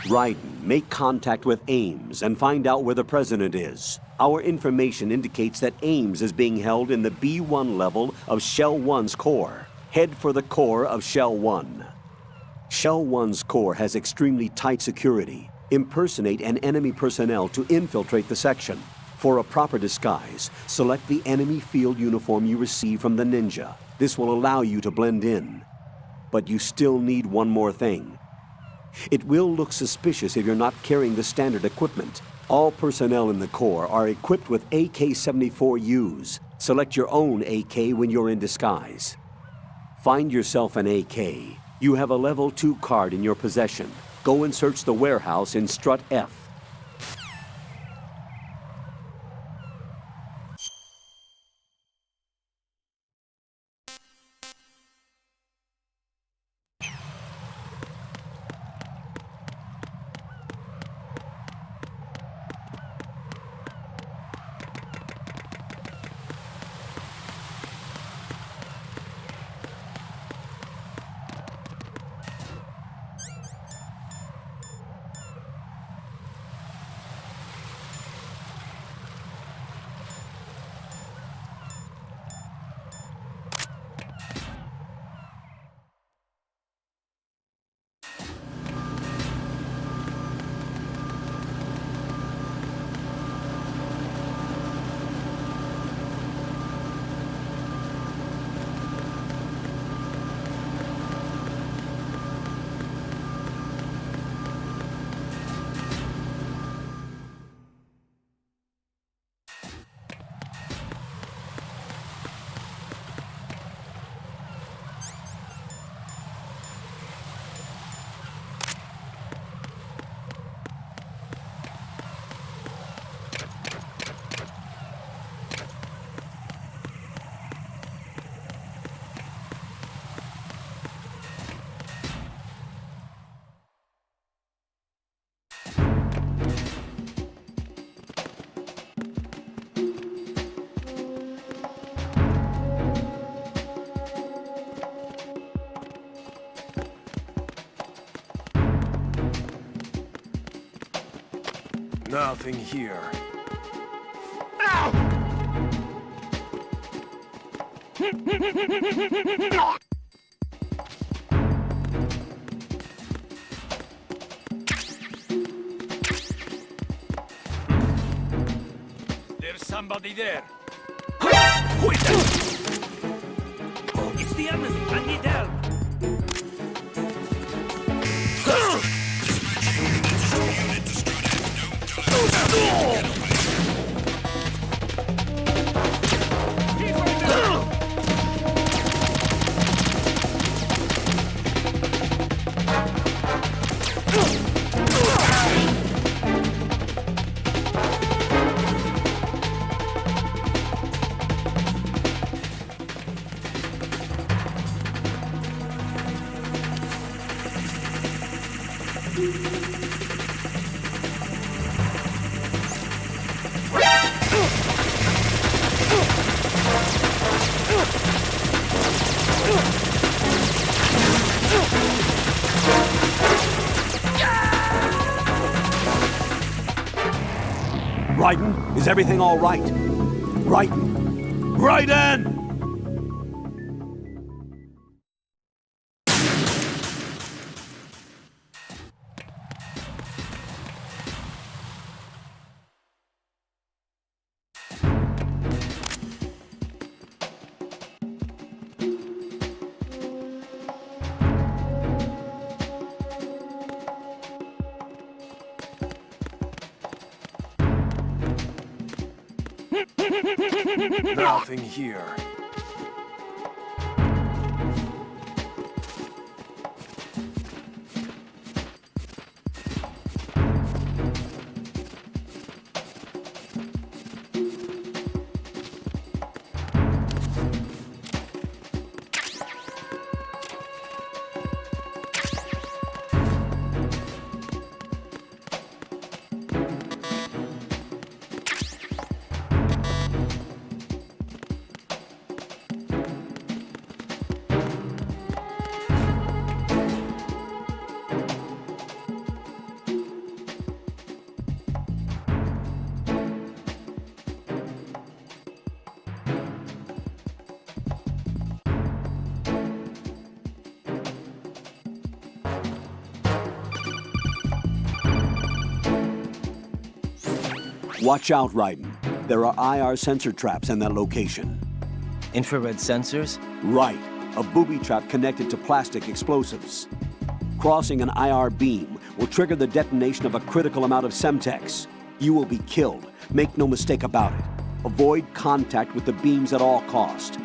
Raiden, make contact with Ames and find out where the President is. Our information indicates that Ames is being held in the B1 level of Shell 1's core. Head for the core of Shell 1. Shell 1's core has extremely tight security. Impersonate an enemy personnel to infiltrate the section. For a proper disguise, select the enemy field uniform you receive from the ninja. This will allow you to blend in. But you still need one more thing. It will look suspicious if you're not carrying the standard equipment. All personnel in the Corps are equipped with AK-74Us. Select your own AK when you're in disguise. Find yourself an AK. You have a level 2 card in your possession. Go and search the warehouse in Strut F. Nothing here. There's somebody there. Wait! It's the enemy. I need help. Raiden, is everything all right? Raiden! Raiden! Nothing here. Watch out, Raiden. There are IR sensor traps in that location. Infrared sensors? Right. A booby trap connected to plastic explosives. Crossing an IR beam will trigger the detonation of a critical amount of Semtex. You will be killed. Make no mistake about it. Avoid contact with the beams at all cost.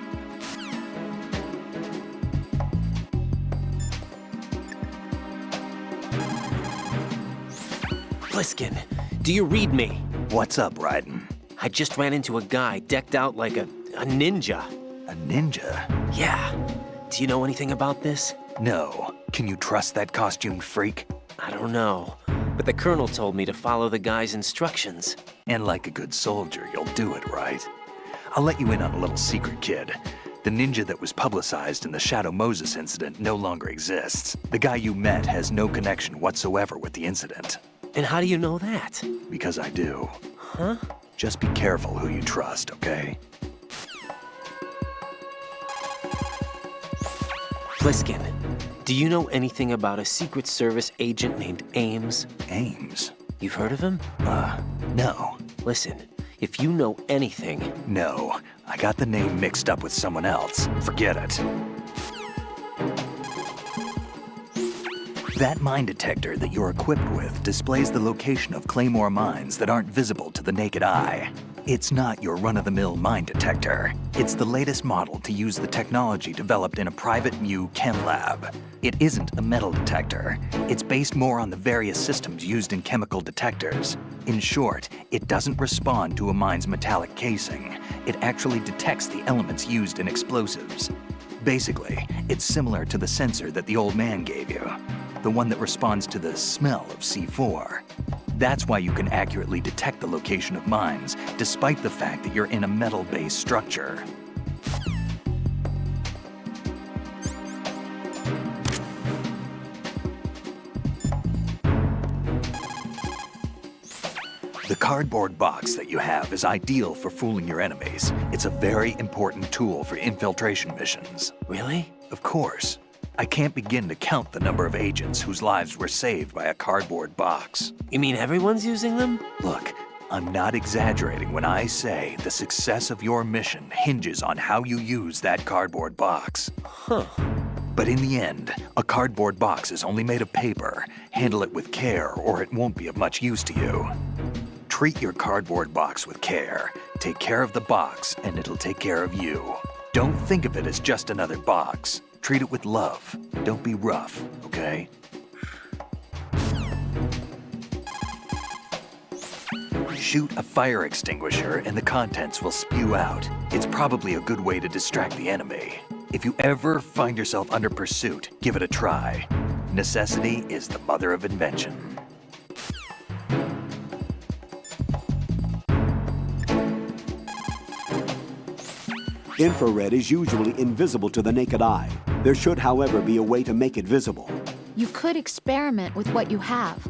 Pliskin, do you read me? What's up, Raiden? I just ran into a guy decked out like a ninja. A ninja? Yeah. Do you know anything about this? No. Can you trust that costume freak? I don't know. But the colonel told me to follow the guy's instructions. And like a good soldier, you'll do it, right? I'll let you in on a little secret, kid. The ninja that was publicized in the Shadow Moses incident no longer exists. The guy you met has no connection whatsoever with the incident. And how do you know that? Because I do. Huh? Just be careful who you trust, okay? Pliskin, do you know anything about a Secret Service agent named Ames? Ames? You've heard of him? No. Listen, if you know anything... No. I got the name mixed up with someone else. Forget it. That mine detector that you're equipped with displays the location of Claymore mines that aren't visible to the naked eye. It's not your run-of-the-mill mine detector. It's the latest model to use the technology developed in a private Mu chem lab. It isn't a metal detector. It's based more on the various systems used in chemical detectors. In short, it doesn't respond to a mine's metallic casing. It actually detects the elements used in explosives. Basically, it's similar to the sensor that the old man gave you. The one that responds to the smell of C4. That's why you can accurately detect the location of mines, despite the fact that you're in a metal-based structure. The cardboard box that you have is ideal for fooling your enemies. It's a very important tool for infiltration missions. Really? Of course. I can't begin to count the number of agents whose lives were saved by a cardboard box. You mean everyone's using them? Look, I'm not exaggerating when I say the success of your mission hinges on how you use that cardboard box. Huh. But in the end, a cardboard box is only made of paper. Handle it with care or it won't be of much use to you. Treat your cardboard box with care. Take care of the box and it'll take care of you. Don't think of it as just another box. Treat it with love. Don't be rough, okay? Shoot a fire extinguisher and the contents will spew out. It's probably a good way to distract the enemy. If you ever find yourself under pursuit, give it a try. Necessity is the mother of invention. Infrared is usually invisible to the naked eye. There should, however, be a way to make it visible. You could experiment with what you have.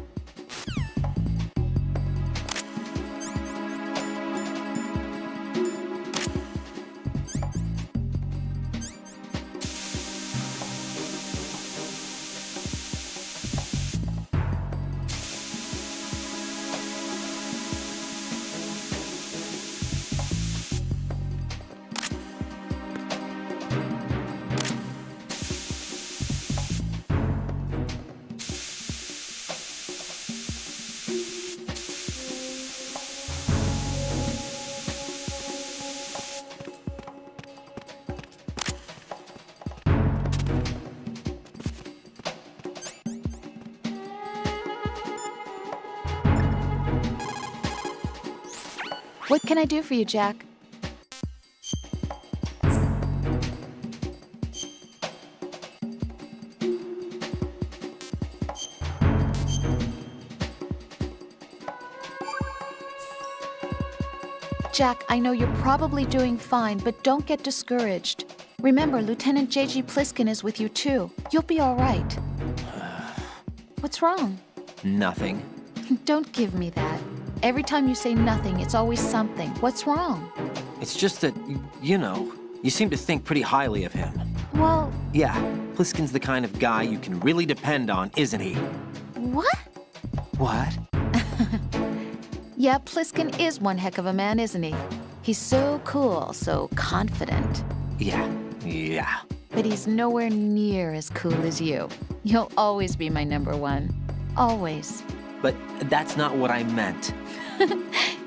What can I do for you, Jack? Jack, I know you're probably doing fine, but don't get discouraged. Remember, Lieutenant J.G. Pliskin is with you too. You'll be all right. What's wrong? Nothing. Don't give me that. Every time you say nothing, it's always something. What's wrong? It's just that, you know, you seem to think pretty highly of him. Well, Yeah, Pliskin's the kind of guy you can really depend on, isn't he? what? What? Yeah, Pliskin is one heck of a man, isn't he? He's so cool, so confident. Yeah. But he's nowhere near as cool as you. You'll always be my number one. Always. But that's not what I meant.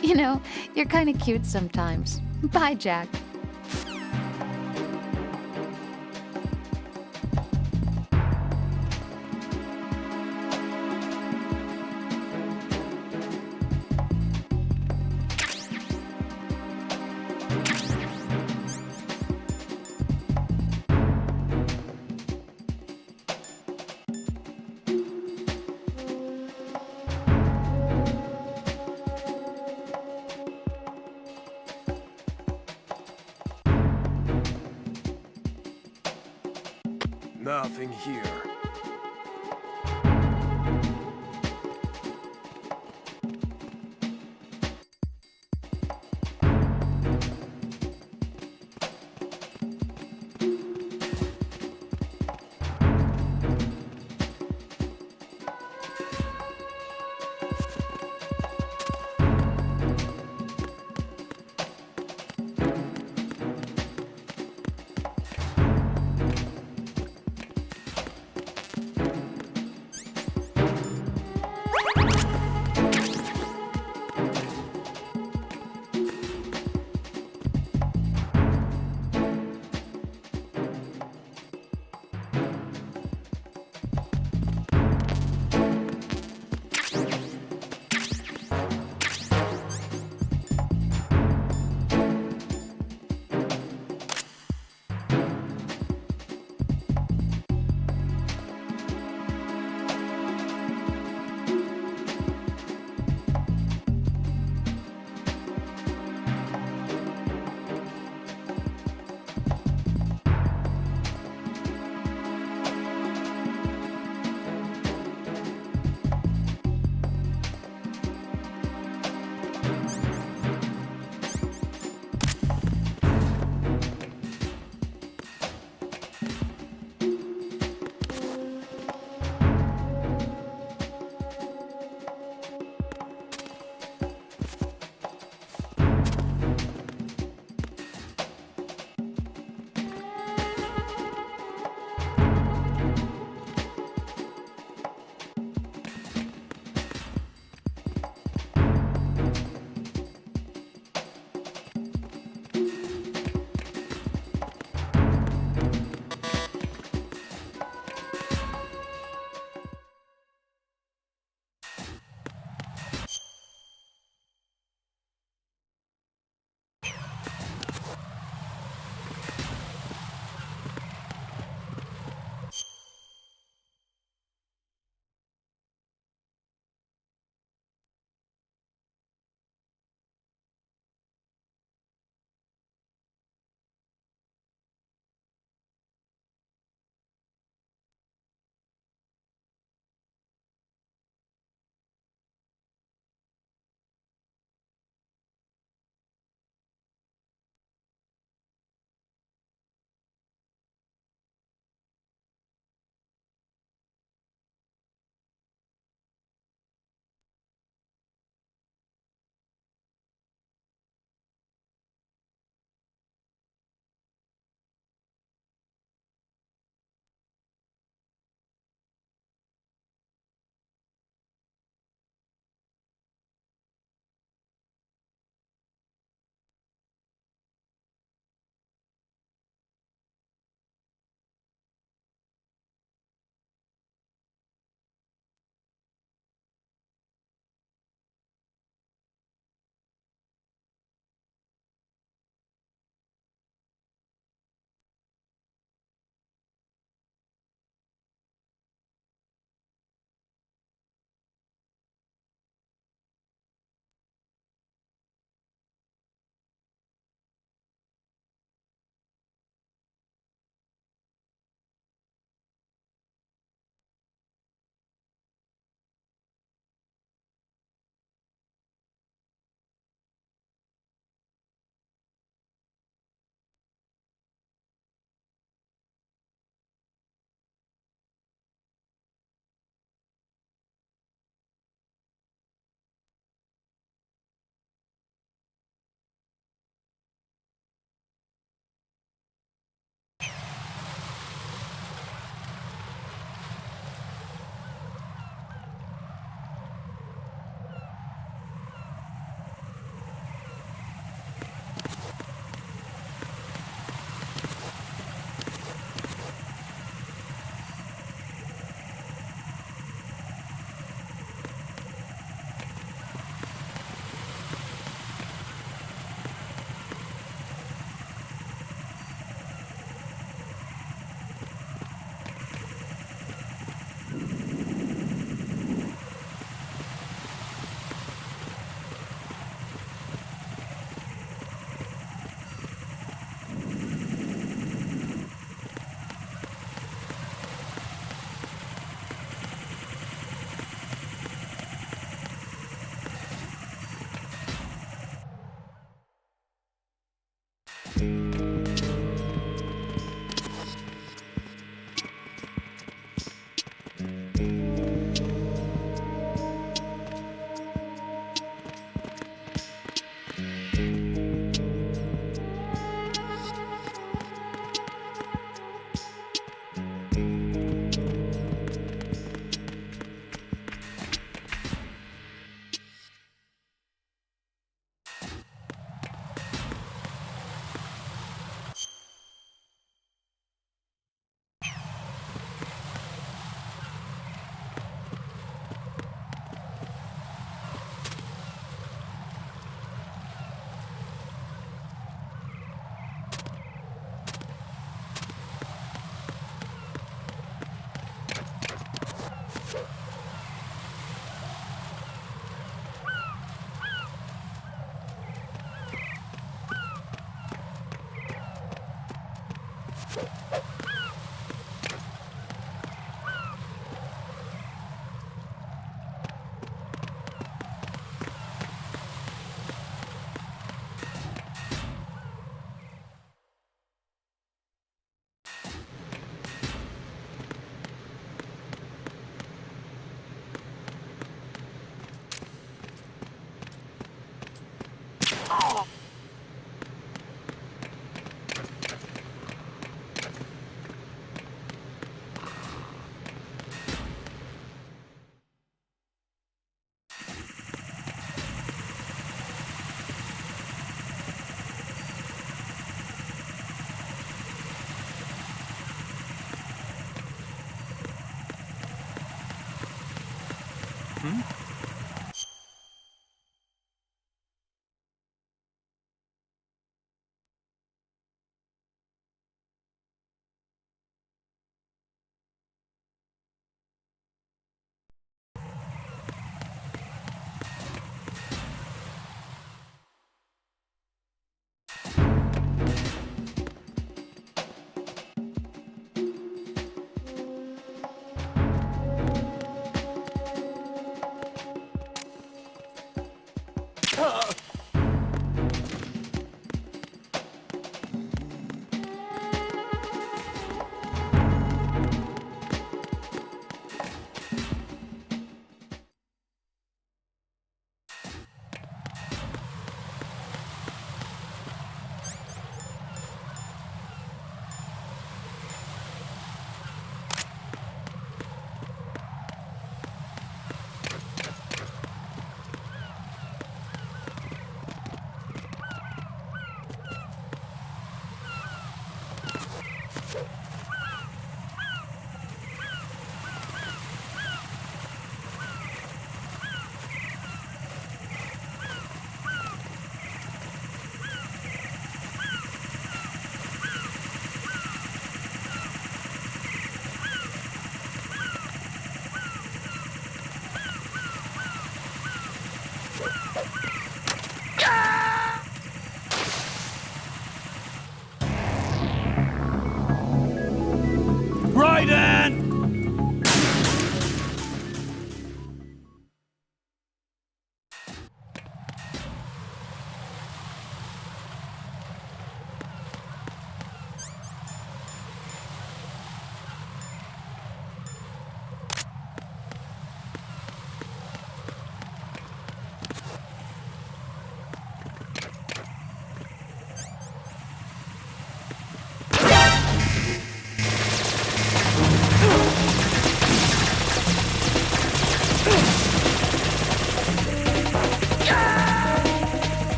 You know, you're kind of cute sometimes. Bye, Jack. Nothing here.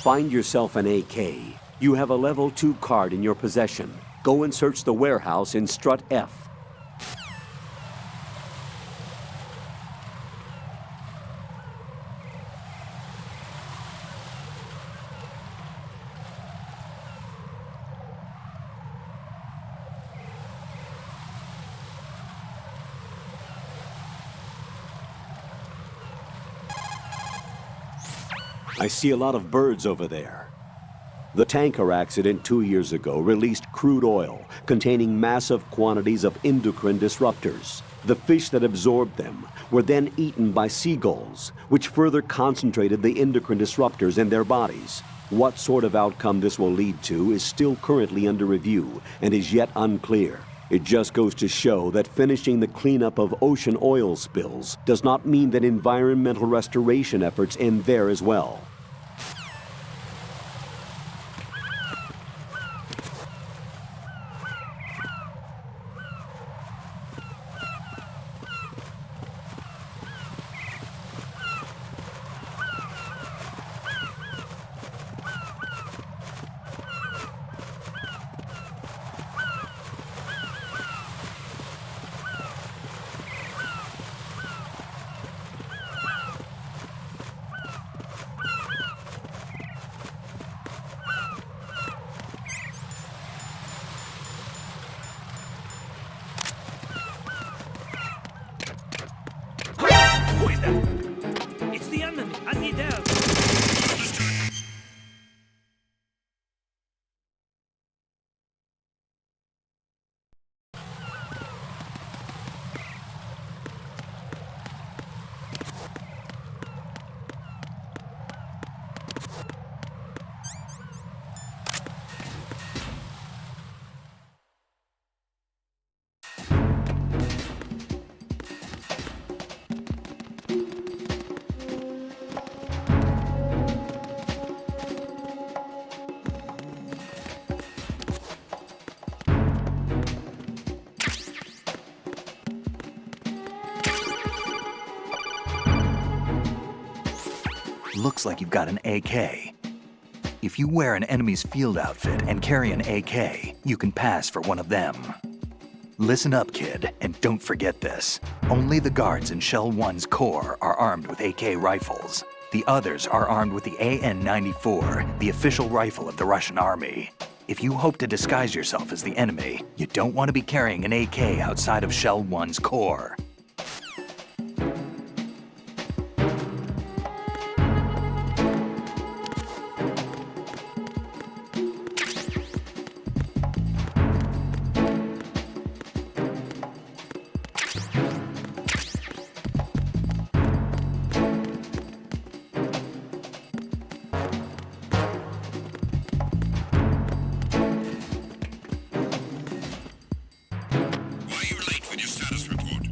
Find yourself an AK. You have a level 2 card in your possession. Go and search the warehouse in Strut F. I see a lot of birds over there. The tanker accident 2 years ago released crude oil containing massive quantities of endocrine disruptors. The fish that absorbed them were then eaten by seagulls, which further concentrated the endocrine disruptors in their bodies. What sort of outcome this will lead to is still currently under review and is yet unclear. It just goes to show that finishing the cleanup of ocean oil spills does not mean that environmental restoration efforts end there as well. Who is that? It's the enemy. I need help. Looks like you've got an AK. If you wear an enemy's field outfit and carry an AK, you can pass for one of them. Listen up, kid, and don't forget this. Only the guards in Shell 1's core are armed with AK rifles. The others are armed with the AN-94, the official rifle of the Russian army. If you hope to disguise yourself as the enemy, you don't want to be carrying an AK outside of Shell 1's core. Why are you late with your status report?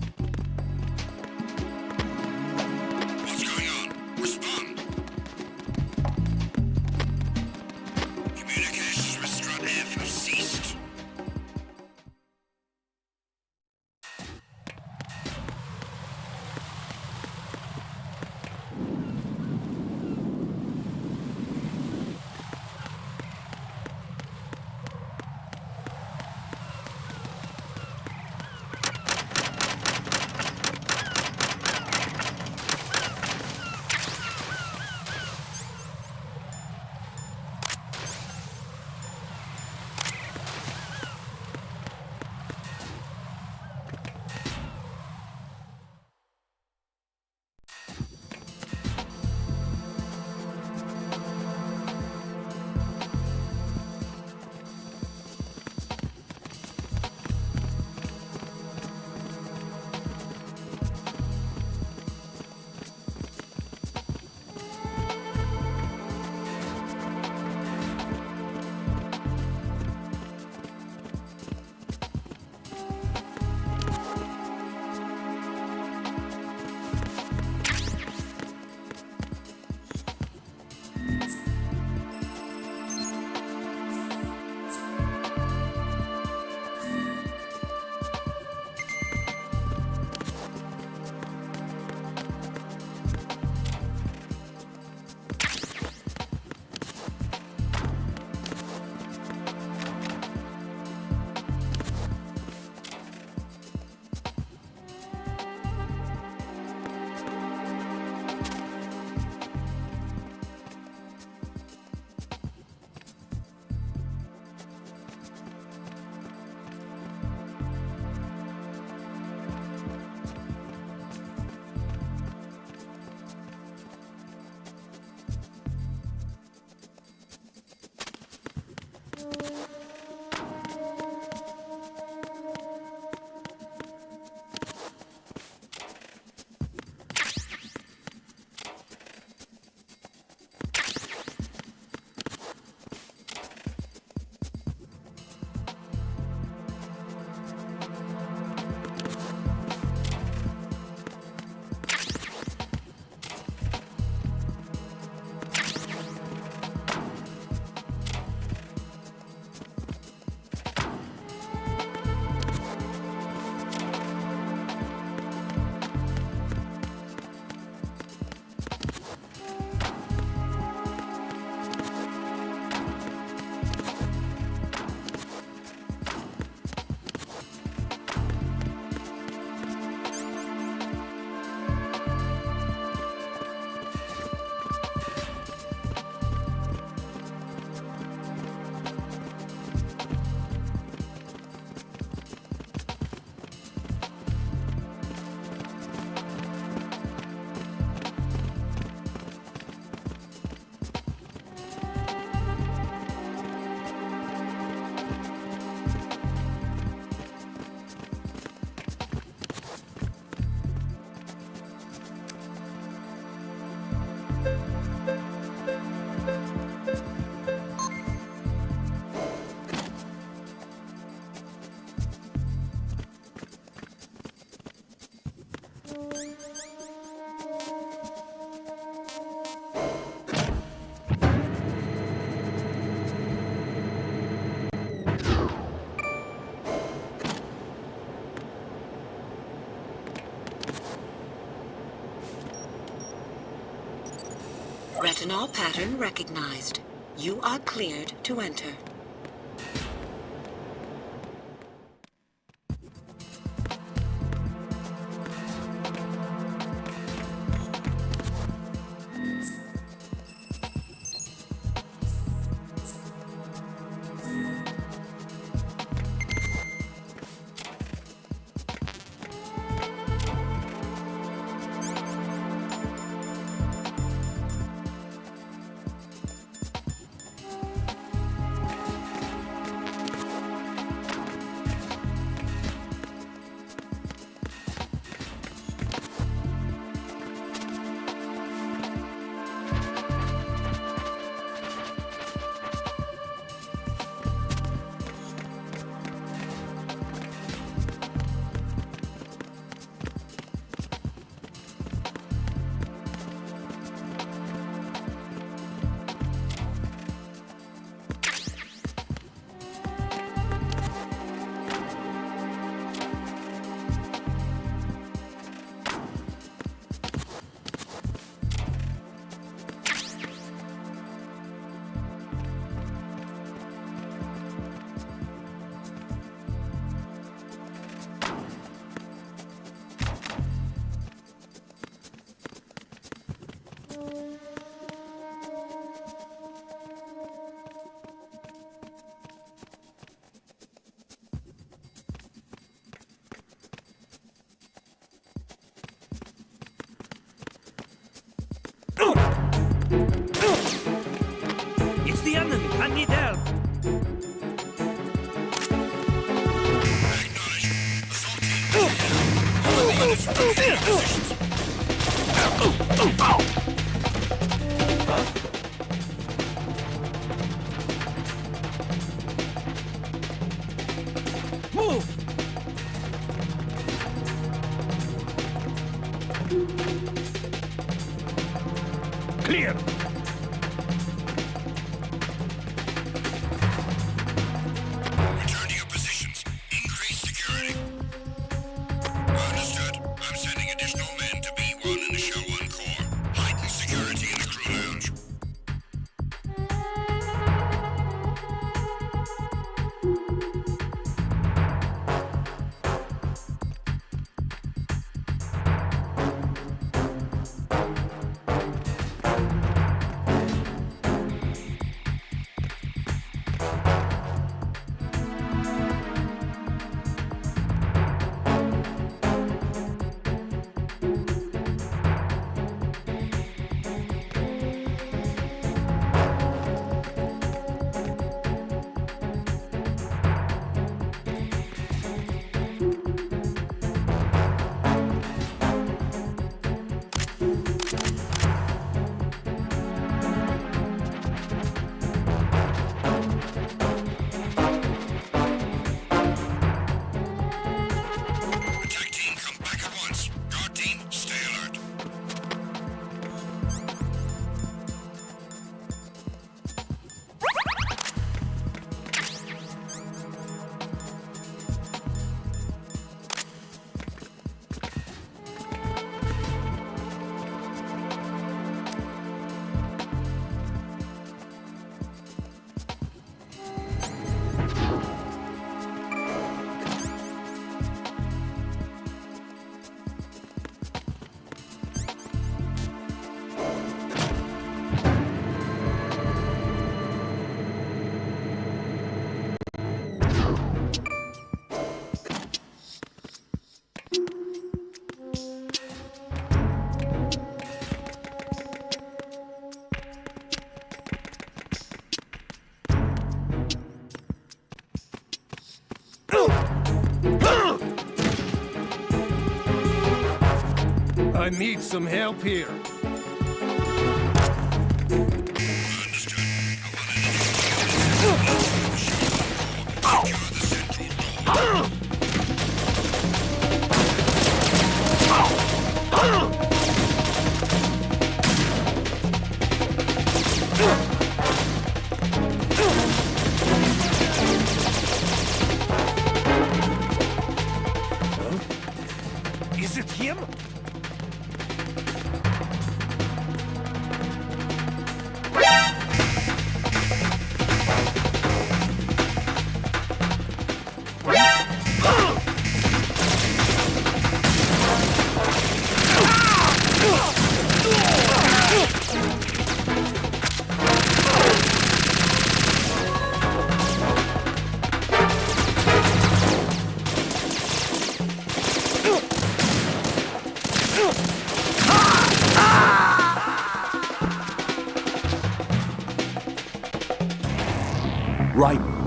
Retinol pattern recognized. You are cleared to enter. It's the enemy. I need help. Move! Clear! Return to your positions. Increase security. Understood. I'm sending additional men to B1 and the Show 1 core. Heighten security in the crew lounge. Attack team, come back at once. Guard team, stay alert. I need some help here. Is it him?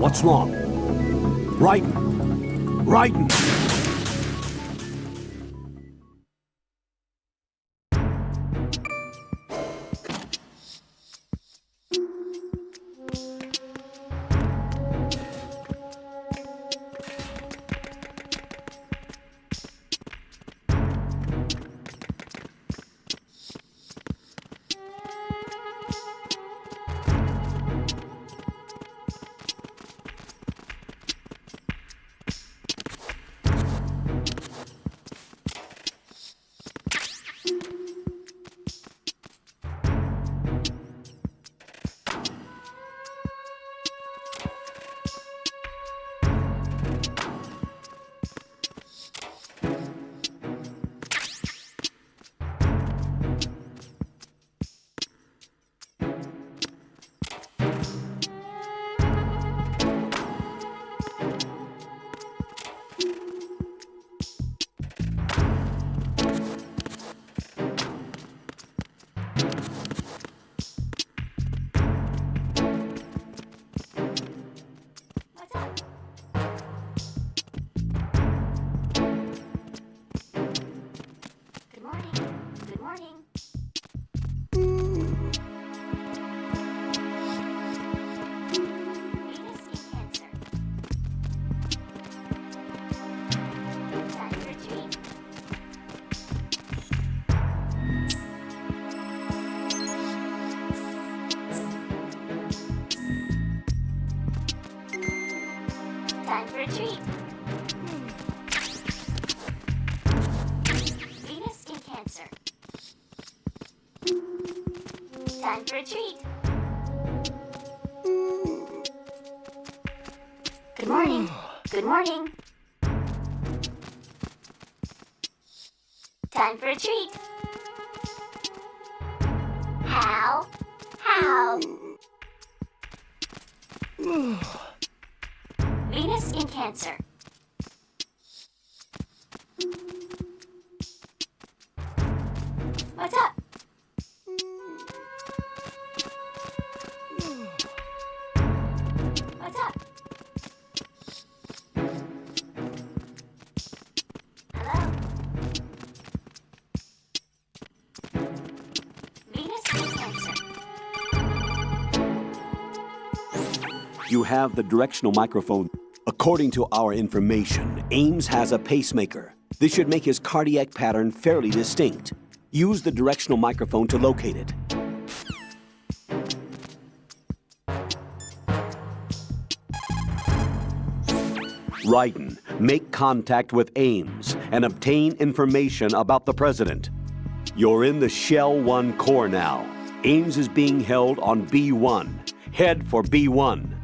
What's wrong? Raiden! Raiden! Time for a treat. Venus skin cancer. Time for a treat. Good morning. Good morning. Time for a treat. How? How? Venus skin cancer. What's up? What's up? Hello? Venus skin cancer. You have the directional microphone. According to our information, Ames has a pacemaker. This should make his cardiac pattern fairly distinct. Use the directional microphone to locate it. Raiden, make contact with Ames and obtain information about the president. You're in the Shell 1 core now. Ames is being held on B1. Head for B1.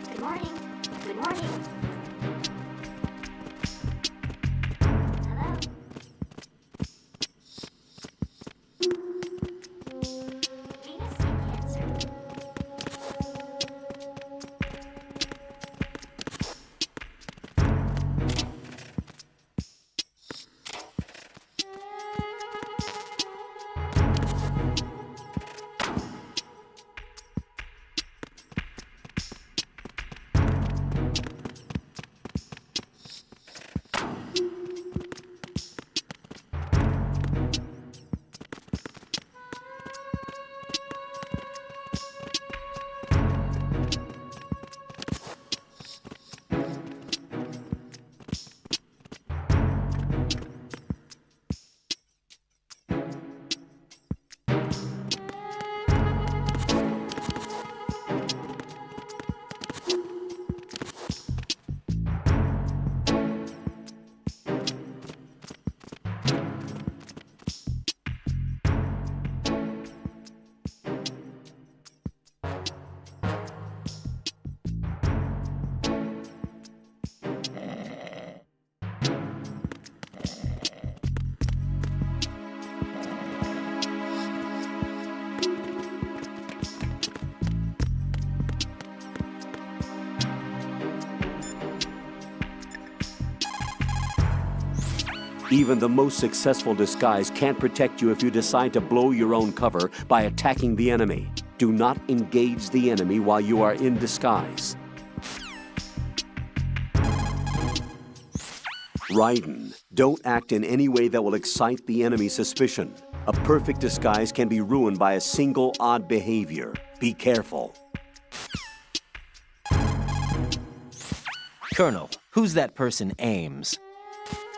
Good morning. Good morning. Hello? Venus skin cancer. Even the most successful disguise can't protect you if you decide to blow your own cover by attacking the enemy. Do not engage the enemy while you are in disguise. Raiden, don't act in any way that will excite the enemy's suspicion. A perfect disguise can be ruined by a single odd behavior. Be careful. Colonel, who's that person Ames?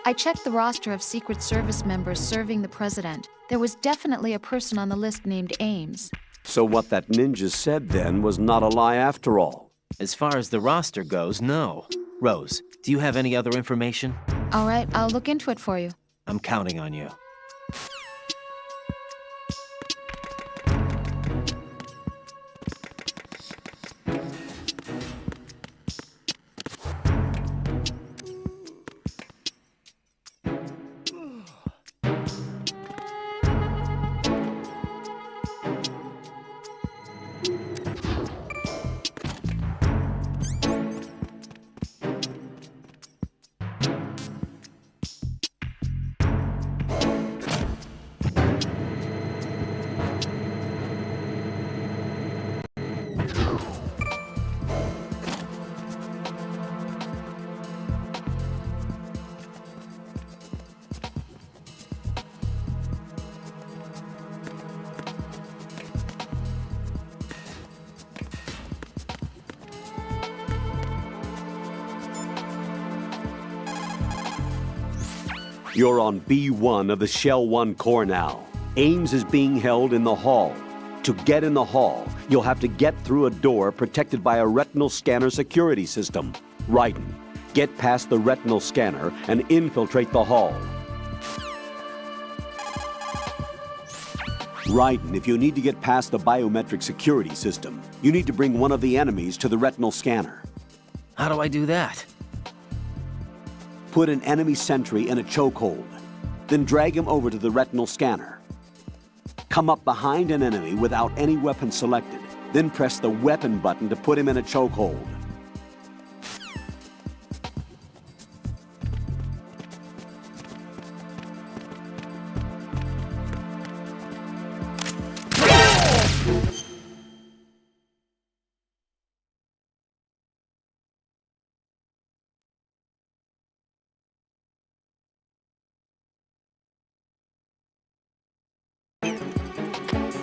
I checked the roster of Secret Service members serving the president. There was definitely a person on the list named Ames. So what that ninja said then was not a lie after all. As far as the roster goes, no. Rose, do you have any other information? All right, I'll look into it for you. I'm counting on you. You're on B1 of the Shell 1 core now. Ames is being held in the hall. To get in the hall, you'll have to get through a door protected by a retinal scanner security system. Raiden, get past the retinal scanner and infiltrate the hall. Raiden, if you need to get past the biometric security system, you need to bring one of the enemies to the retinal scanner. How do I do that? Put an enemy sentry in a chokehold, then drag him over to the retinal scanner. Come up behind an enemy without any weapon selected, then press the weapon button to put him in a chokehold.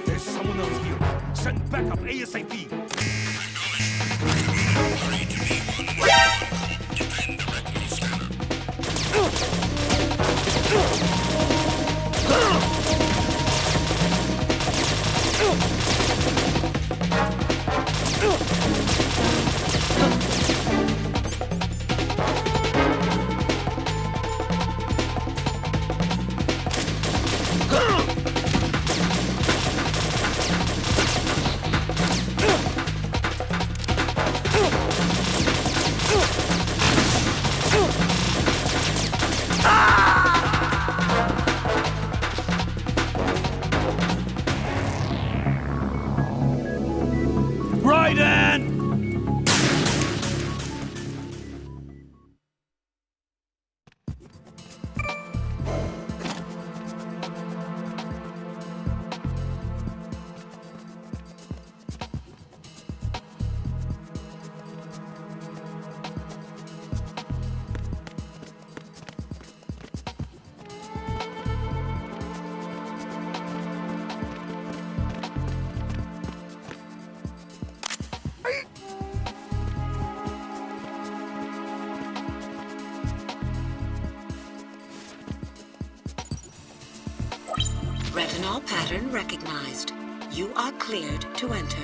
There's someone else here. Send backup ASAP. Hurry to B1. Defend the retinal scanner. Raiden! Retinol pattern recognized. You are cleared to enter.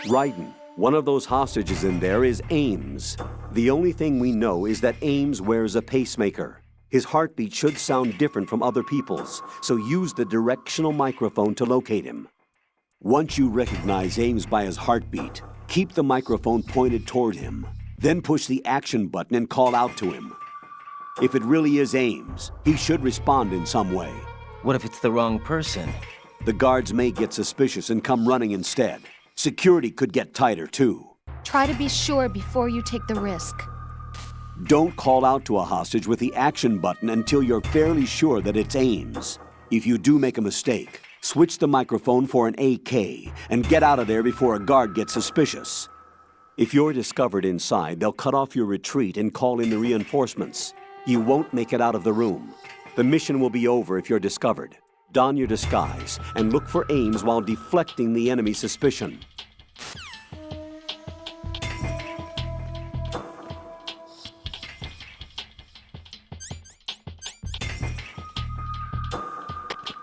Raiden, one of those hostages in there is Ames. The only thing we know is that Ames wears a pacemaker. His heartbeat should sound different from other people's, so use the directional microphone to locate him. Once you recognize Ames by his heartbeat, keep the microphone pointed toward him. Then push the action button and call out to him. If it really is Ames, he should respond in some way. What if it's the wrong person? The guards may get suspicious and come running instead. Security could get tighter, too. Try to be sure before you take the risk. Don't call out to a hostage with the action button until you're fairly sure that it's Ames. If you do make a mistake, switch the microphone for an AK and get out of there before a guard gets suspicious. If you're discovered inside, they'll cut off your retreat and call in the reinforcements. You won't make it out of the room. The mission will be over if you're discovered. Don your disguise and look for Ames while deflecting the enemy's suspicion.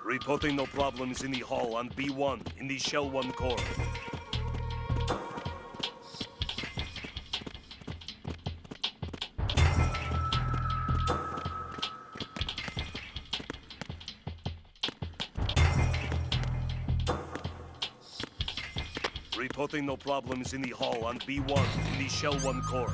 Reporting no problems in the hall on B1 in the Shell 1 core. Reporting no problems in the hall on B1 in the Shell 1 core.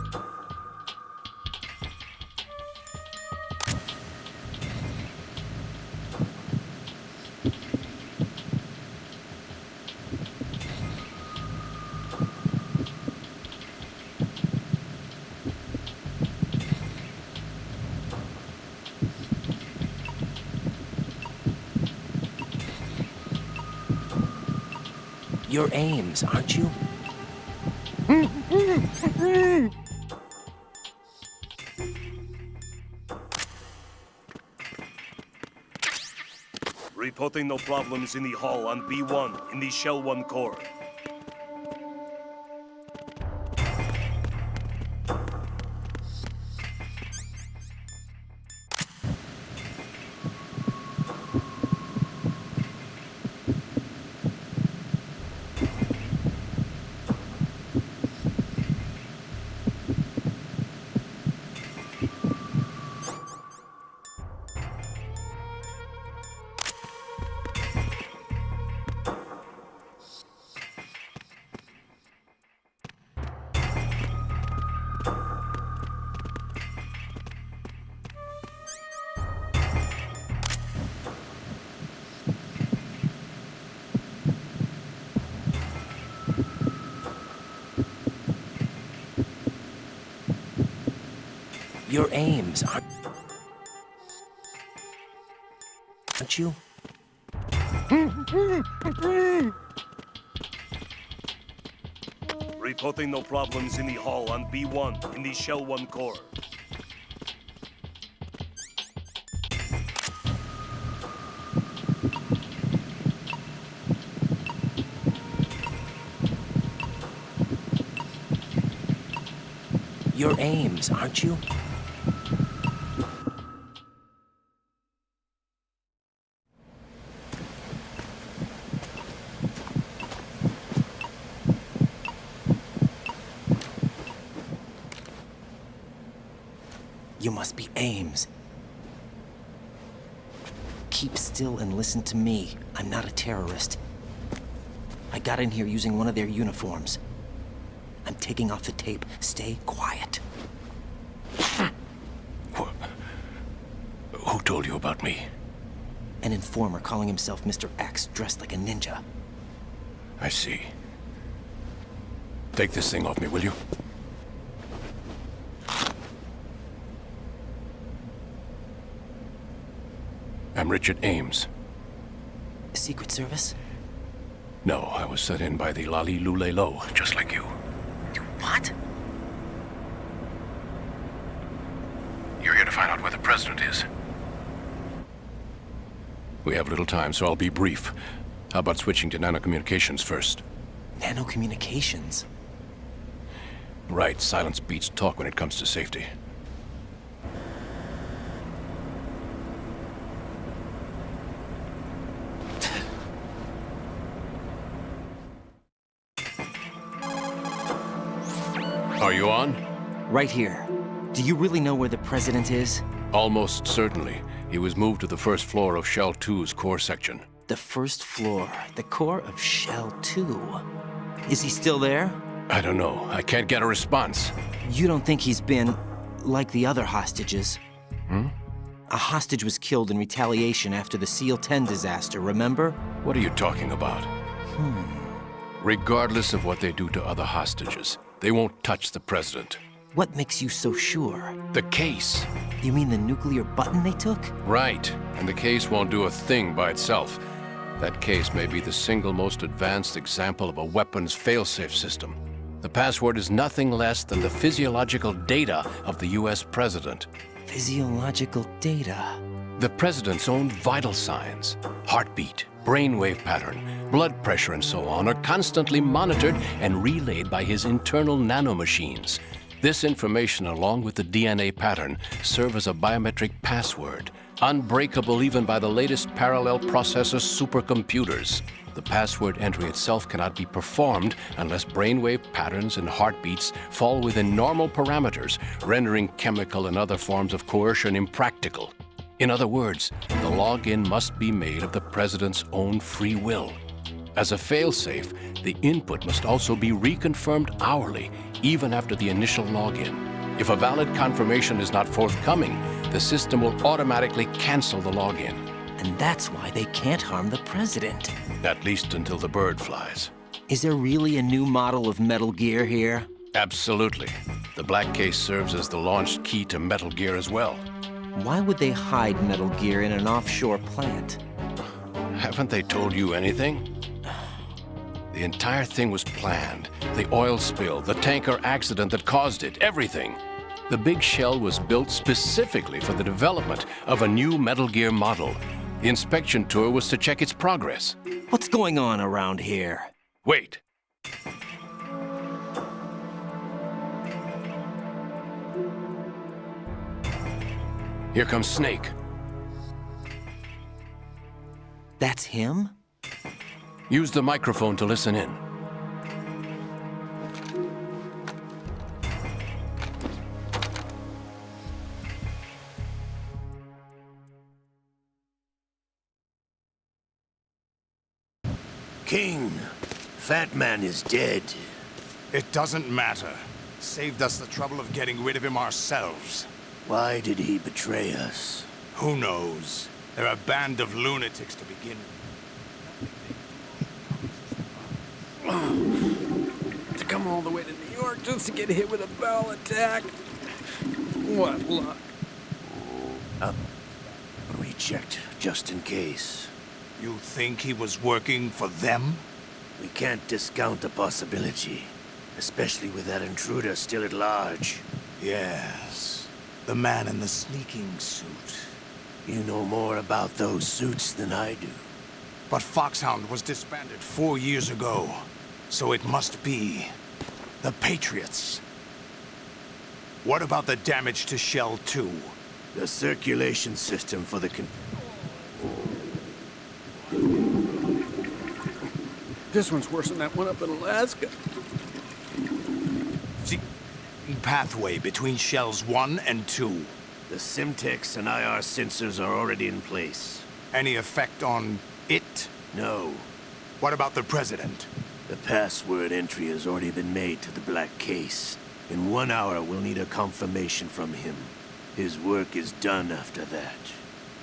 You're Ames, aren't you? Reporting no problems in the hall on B1 in the Shell 1 core. You're Ames, aren't you? Reporting no problems in the hall on B1 in the Shell 1 core. You're Ames, aren't you? You must be Ames. Keep still and listen to me. I'm not a terrorist. I got in here using one of their uniforms. I'm taking off the tape. Stay quiet. Who told you about me? An informer calling himself Mr. X, dressed like a ninja. I see. Take this thing off me, will you? I'm Richard Ames. Secret Service? No, I was set in by the Lali Lule Lo, just like you. What? You're here to find out where the president is. We have little time, so I'll be brief. How about switching to nanocommunications first? Nanocommunications? Right, silence beats talk when it comes to safety. Are you on? Right here. Do you really know where the president is? Almost certainly. He was moved to the first floor of Shell 2's core section. The first floor, the core of Shell 2. Is he still there? I don't know. I can't get a response. You don't think he's been like the other hostages? A hostage was killed in retaliation after the SEAL 10 disaster, remember? What are you talking about? Regardless of what they do to other hostages, they won't touch the president. What makes you so sure? The case. You mean the nuclear button they took? Right. And the case won't do a thing by itself. That case may be the single most advanced example of a weapons failsafe system. The password is nothing less than the physiological data of the US president. Physiological data. The president's own vital signs, heartbeat, brainwave pattern, blood pressure, and so on, are constantly monitored and relayed by his internal nanomachines. This information, along with the DNA pattern, serve as a biometric password, unbreakable even by the latest parallel processor supercomputers. The password entry itself cannot be performed unless brainwave patterns and heartbeats fall within normal parameters, rendering chemical and other forms of coercion impractical. In other words, the login must be made of the president's own free will. As a failsafe, the input must also be reconfirmed hourly, even after the initial login. If a valid confirmation is not forthcoming, the system will automatically cancel the login. And that's why they can't harm the president. At least until the bird flies. Is there really a new model of Metal Gear here? Absolutely. The black case serves as the launch key to Metal Gear as well. Why would they hide Metal Gear in an offshore plant? Haven't they told you anything? The entire thing was planned. The oil spill, the tanker accident that caused it, everything. The big shell was built specifically for the development of a new Metal Gear model. The inspection tour was to check its progress. What's going on around here? Wait. Here comes Snake. That's him? Use the microphone to listen in. King, Fat Man is dead. It doesn't matter. Saved us the trouble of getting rid of him ourselves. Why did he betray us? Who knows? They're a band of lunatics to begin with. To come all the way to New York just to get hit with a bowel attack. What luck. We checked, just in case. You think he was working for them? We can't discount the possibility, especially with that intruder still at large. Yes. The man in the sneaking suit. You know more about those suits than I do. But Foxhound was disbanded 4 years ago. So it must be the Patriots. What about the damage to Shell 2? The circulation system for the This one's worse than that one up in Alaska. See, pathway between Shells 1 and 2. The Simtex and IR sensors are already in place. Any effect on it? No. What about the President? The password entry has already been made to the black case. In 1 hour, we'll need a confirmation from him. His work is done after that.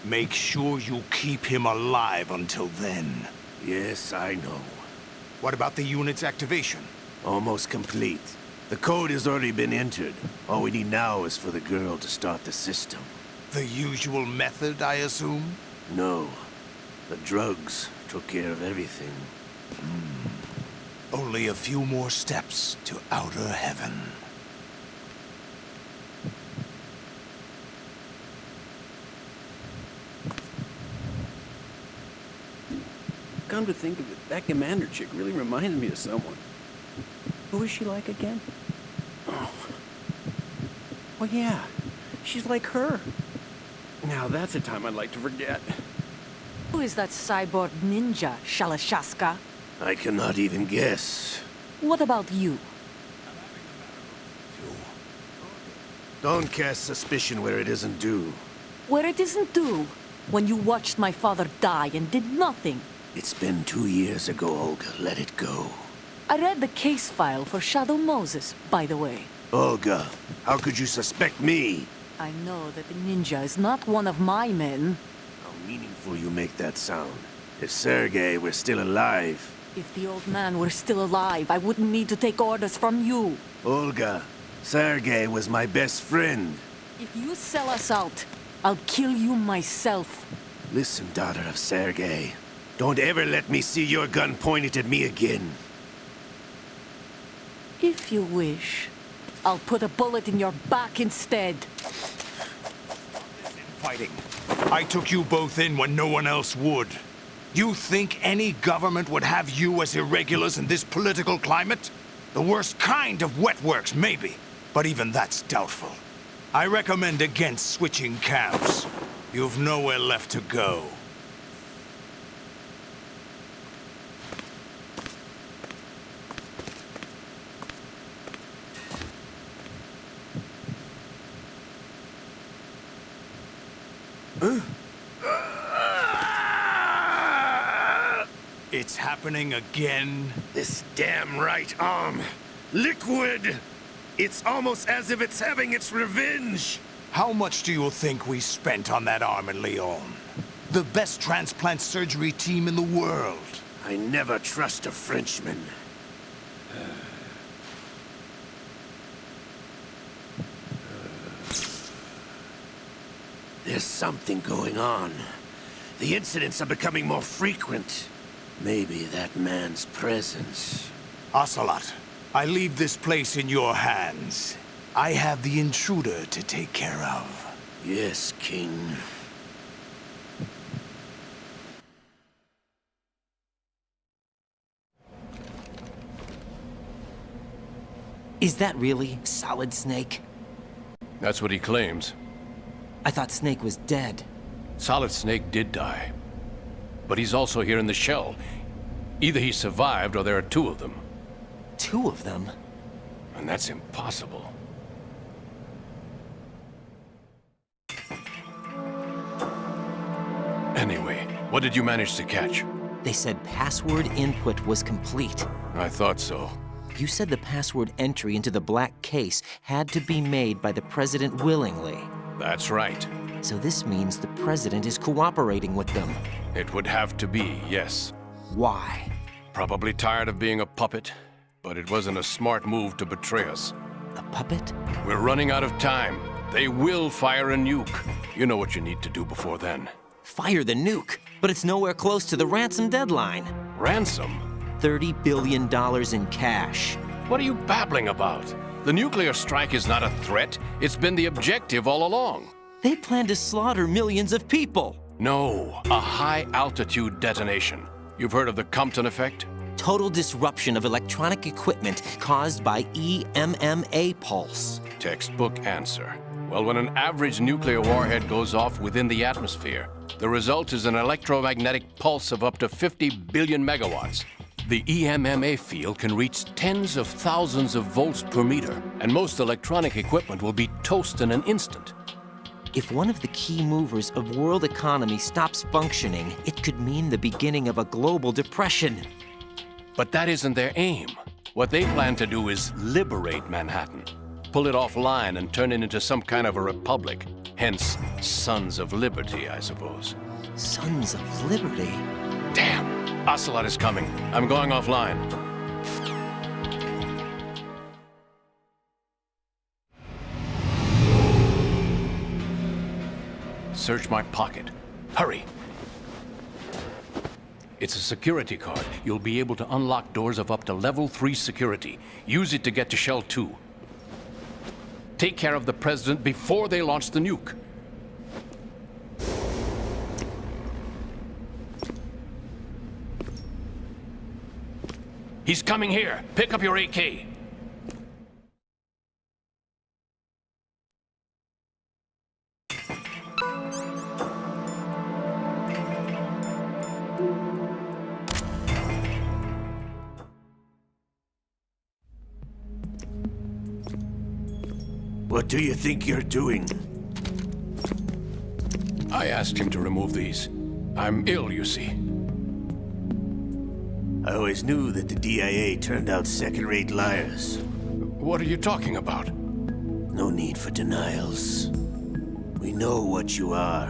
Make sure you keep him alive until then. Yes, I know. What about the unit's activation? Almost complete. The code has already been entered. All we need now is for the girl to start the system. The usual method, I assume? No. The drugs took care of everything. Only a few more steps to outer heaven. Come to think of it, that commander chick really reminded me of someone. Who is she like again? Oh. Well, yeah. She's like her. Now that's a time I'd like to forget. Who is that cyborg ninja, Shalashaska? I cannot even guess. What about you? Don't cast suspicion where it isn't due. Where it isn't due. When you watched my father die and did nothing. It's been 2 years ago, Olga. Let it go. I read the case file for Shadow Moses, by the way. Olga, how could you suspect me? I know that the ninja is not one of my men. How meaningful you make that sound. If Sergei were still alive... If the old man were still alive, I wouldn't need to take orders from you. Olga, Sergei was my best friend. If you sell us out, I'll kill you myself. Listen, daughter of Sergei. Don't ever let me see your gun pointed at me again. If you wish, I'll put a bullet in your back instead. Fighting. I took you both in when no one else would. You think any government would have you as irregulars in this political climate? The worst kind of wet works, maybe. But even that's doubtful. I recommend against switching camps. You've nowhere left to go. It's happening again? This damn right arm. Liquid! It's almost as if it's having its revenge. How much do you think we spent on that arm in Lyon? The best transplant surgery team in the world. I never trust a Frenchman. There's something going on. The incidents are becoming more frequent. Maybe that man's presence. Ocelot, I leave this place in your hands. I have the intruder to take care of. Yes, King. Is that really Solid Snake? That's what he claims. I thought Snake was dead. Solid Snake did die. But he's also here in the shell. Either he survived or there are two of them. Two of them? And that's impossible. Anyway, what did you manage to catch? They said password input was complete. I thought so. You said the password entry into the black case had to be made by the President willingly. That's right. So this means the President is cooperating with them. It would have to be, yes. Why? Probably tired of being a puppet, but it wasn't a smart move to betray us. A puppet? We're running out of time. They will fire a nuke. You know what you need to do before then. Fire the nuke, but it's nowhere close to the ransom deadline. Ransom? $30 billion in cash. What are you babbling about? The nuclear strike is not a threat. It's been the objective all along. They plan to slaughter millions of people. No, a high-altitude detonation. You've heard of the Compton effect? Total disruption of electronic equipment caused by EMMA pulse. Textbook answer. Well, when an average nuclear warhead goes off within the atmosphere, the result is an electromagnetic pulse of up to 50 billion megawatts. The EMMA field can reach tens of thousands of volts per meter, and most electronic equipment will be toast in an instant. If one of the key movers of world economy stops functioning, it could mean the beginning of a global depression. But that isn't their aim. What they plan to do is liberate Manhattan. Pull it offline and turn it into some kind of a republic. Hence, Sons of Liberty, I suppose. Sons of Liberty? Damn! Ocelot is coming. I'm going offline. Search my pocket. Hurry! It's a security card. You'll be able to unlock doors of up to level 3 security. Use it to get to Shell 2. Take care of the President before they launch the nuke. He's coming here. Pick up your AK. What do you think you're doing? I asked him to remove these. I'm ill, you see. I always knew that the DIA turned out second-rate liars. What are you talking about? No need for denials. We know what you are,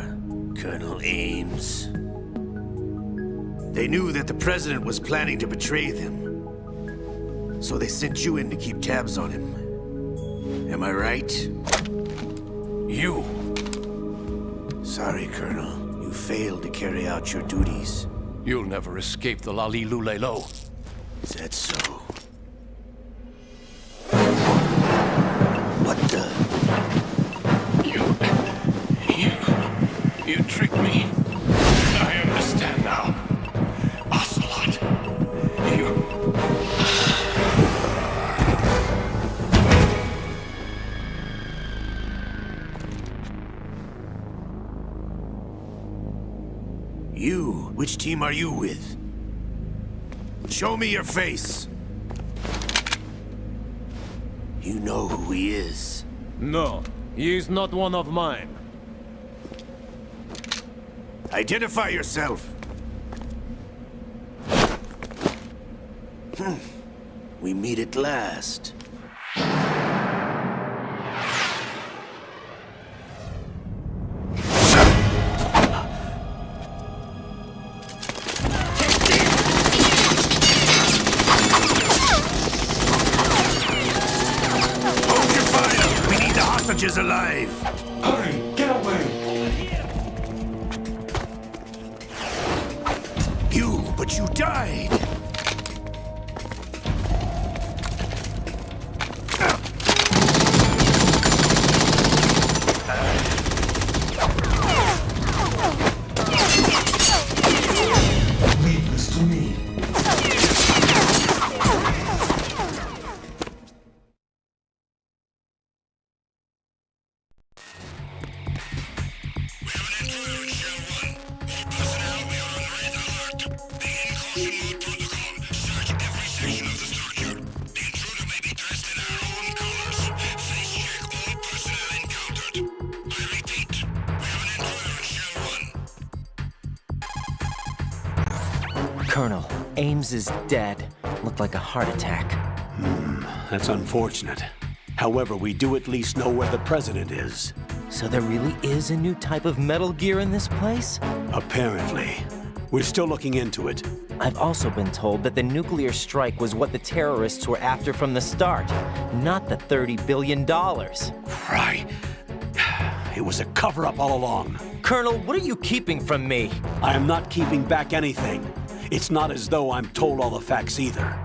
Colonel Ames. They knew that the President was planning to betray them. So they sent you in to keep tabs on him. Am I right? You! Sorry, Colonel. You failed to carry out your duties. You'll never escape the Lali Lulelo. Is that so? What the? You tricked me. I understand now. Ocelot. You? Which team are you with? Show me your face. You know who he is. No, he is not one of mine. Identify yourself. We meet at last. Hold your fire! We need the hostages alive! Hurry! Get away! But you died! Leave this to me. Colonel, Ames is dead. Looked like a heart attack. That's unfortunate. However, we do at least know where the President is. So there really is a new type of Metal Gear in this place? Apparently. We're still looking into it. I've also been told that the nuclear strike was what the terrorists were after from the start, not the $30 billion. Right. It was a cover-up all along. Colonel, what are you keeping from me? I am not keeping back anything. It's not as though I'm told all the facts either.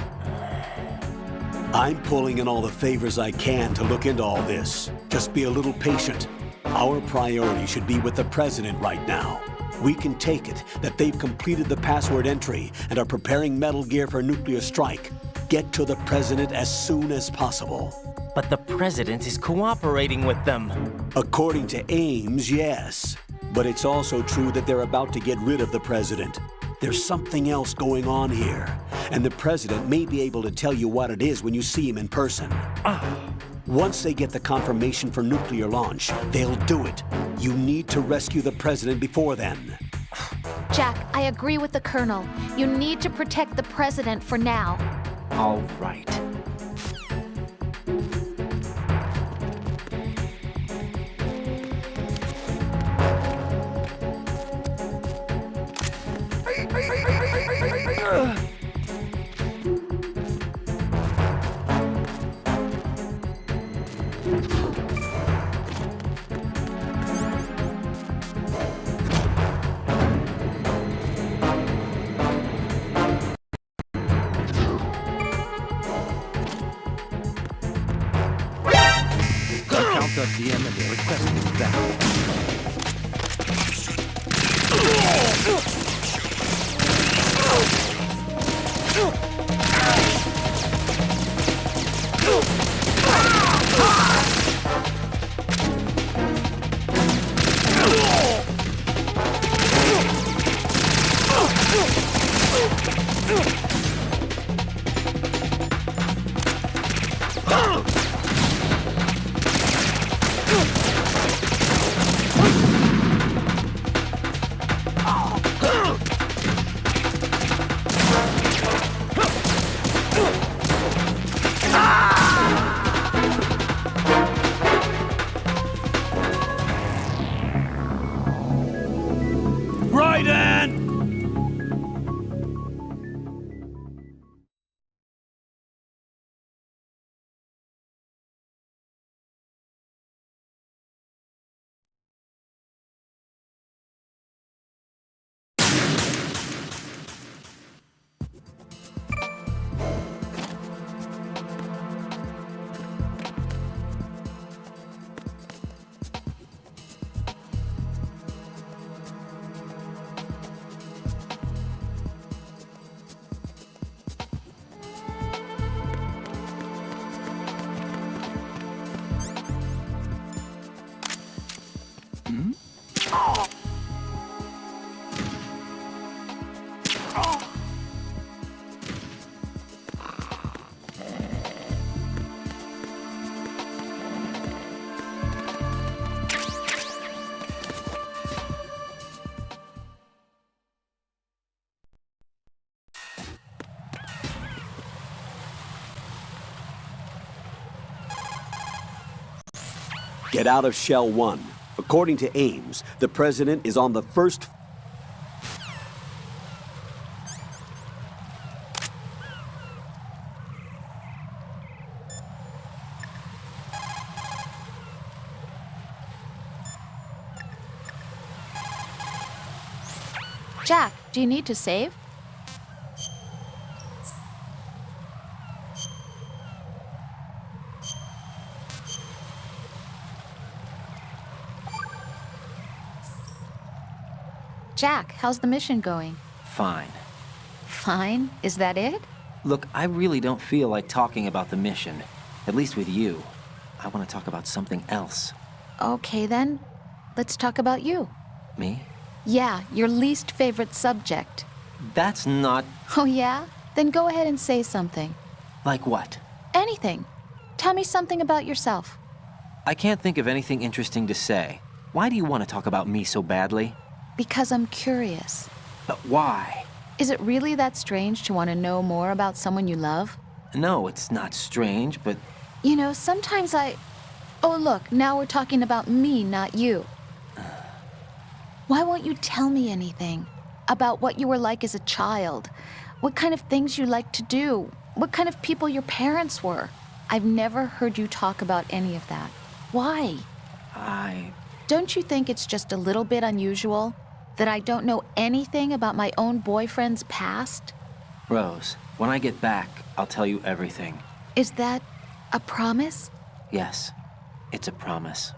I'm pulling in all the favors I can to look into all this. Just be a little patient. Our priority should be with the President right now. We can take it that they've completed the password entry and are preparing Metal Gear for nuclear strike. Get to the President as soon as possible. But the President is cooperating with them. According to Ames, yes. But it's also true that they're about to get rid of the President. There's something else going on here, and the President may be able to tell you what it is when you see him in person. Once they get the confirmation for nuclear launch, they'll do it. You need to rescue the President before then. Jack, I agree with the Colonel. You need to protect the President for now. All right. Account.dm and the request is back. Get out of Shell 1. According to Ames, the president is on the first... Jack, do you need to save? Jack, how's the mission going? Fine. Fine? Is that it? Look, I really don't feel like talking about the mission. At least with you. I want to talk about something else. Okay then, let's talk about you. Me? Yeah, your least favorite subject. That's not... Oh yeah? Then go ahead and say something. Like what? Anything. Tell me something about yourself. I can't think of anything interesting to say. Why do you want to talk about me so badly? Because I'm curious. But why? Is it really that strange to want to know more about someone you love? No, it's not strange, but... You know, sometimes I... Oh, look, now we're talking about me, not you. Why won't you tell me anything? About what you were like as a child? What kind of things you liked to do? What kind of people your parents were? I've never heard you talk about any of that. Why? Don't you think it's just a little bit unusual that I don't know anything about my own boyfriend's past? Rose, when I get back, I'll tell you everything. Is that a promise? Yes, it's a promise.